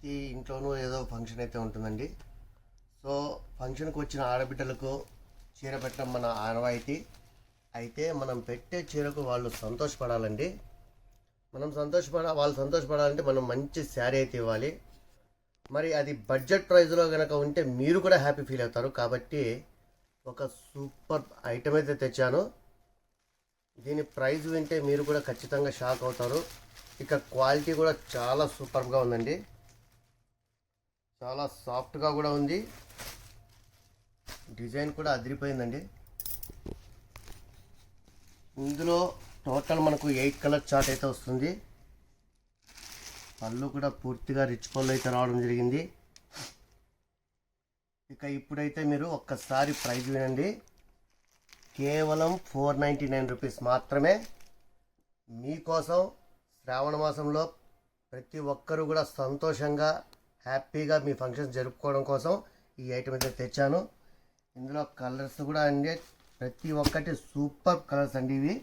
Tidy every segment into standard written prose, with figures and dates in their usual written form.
ప్రతి ఇంట్లోనూ ఏదో ఫంక్షన్ అయితే ఉంటుందండి. సో ఫంక్షన్కి వచ్చిన ఆడబిడ్డలకు చీర పెట్టడం మన ఆనవాయితీ. అయితే మనం పెట్టే చీరకు వాళ్ళు సంతోషపడాలండి. వాళ్ళు సంతోషపడాలంటే మనం మంచి శారీ అయితే ఇవ్వాలి. మరి అది బడ్జెట్ ప్రైస్లో కనుక ఉంటే మీరు కూడా హ్యాపీ ఫీల్ అవుతారు. కాబట్టి ఒక సూపర్ ఐటమ్ అయితే తెచ్చాను. దీని ప్రైస్ వింటే మీరు కూడా ఖచ్చితంగా షాక్ అవుతారు. ఇక క్వాలిటీ కూడా చాలా సూపర్గా ఉందండి. చాలా సాఫ్ట్గా కూడా ఉంది. డిజైన్ కూడా అదిరిపోయిందండి. ఇందులో టోటల్ మనకు 8 కలర్ చార్ట్ అయితే వస్తుంది. పళ్ళు కూడా పూర్తిగా రిచ్ పళ్ళు అయితే రావడం జరిగింది. ఇక ఇప్పుడైతే మీరు ఒక్కసారి ప్రైస్ వినండి. కేవలం 499 రూపీస్ మాత్రమే. మీకోసం శ్రావణ మాసంలో ప్రతి ఒక్కరూ కూడా సంతోషంగా హ్యాపీగా మీ ఫంక్షన్ జరుపుకోవడం కోసం ఈ ఐటమ్ అయితే తెచ్చాను. ఇందులో కలర్స్ కూడా అండి ప్రతి ఒక్కటి సూపర్ కలర్స్ అండి. ఇవి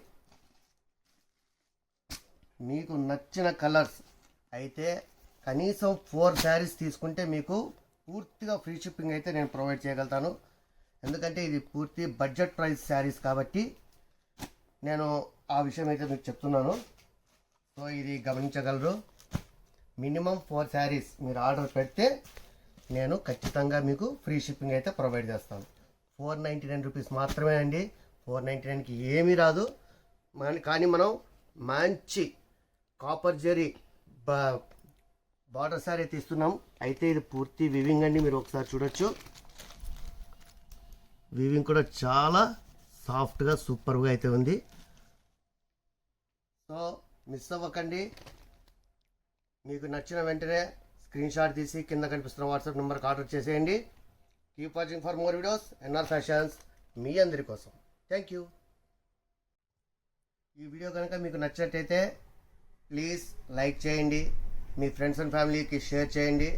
మీకు నచ్చిన కలర్స్ అయితే కనీసం 4 శారీస్ తీసుకుంటే మీకు పూర్తిగా ఫ్రీ షిప్పింగ్ అయితే నేను ప్రొవైడ్ చేయగలుగుతాను. ఎందుకంటే ఇది పూర్తి బడ్జెట్ ప్రైస్ శారీస్ కాబట్టి నేను ఆ విషయం అయితే మీకు చెప్తున్నాను. సో ఇది గమనించగలరు. మినిమం 4 శారీస్ మీరు ఆర్డర్ పెడితే నేను ఖచ్చితంగా మీకు ఫ్రీ షిప్పింగ్ అయితే ప్రొవైడ్ చేస్తాను. 499 రూపీస్ మాత్రమే అండి. 499కి ఏమీ రాదు. కానీ మనం మంచి కాపర్ జరీ బార్డర్ శారీ అయితే ఇస్తున్నాం. అయితే ఇది పూర్తి వివింగ్ అండి. మీరు ఒకసారి చూడొచ్చు. వివింగ్ కూడా చాలా సాఫ్ట్గా సూపర్గా అయితే ఉంది. సో మిస్ అవ్వకండి. మీకు నచ్చిన వెంటనే స్క్రీన్ షాట్ తీసి కింద కనిపిస్తున్న వాట్సాప్ నెంబర్కి ఆర్డర్ చేసేయండి. Keep watching for more videos. NR fashions మీ అందరి కోసం. Thank you. ఈ వీడియో కనుక మీకు నచ్చినట్టయితే ప్లీజ్ లైక్ చేయండి. మీ ఫ్రెండ్స్ అండ్ ఫ్యామిలీకి షేర్ చేయండి.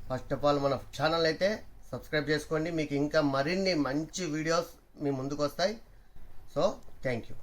ఫస్ట్ ఆఫ్ ఆల్ మన ఛానల్ అయితే సబ్స్క్రైబ్ చేసుకోండి. మీకు ఇంకా మరిన్ని మంచి వీడియోస్ మీ ముందుకు వస్తాయి. So thank you.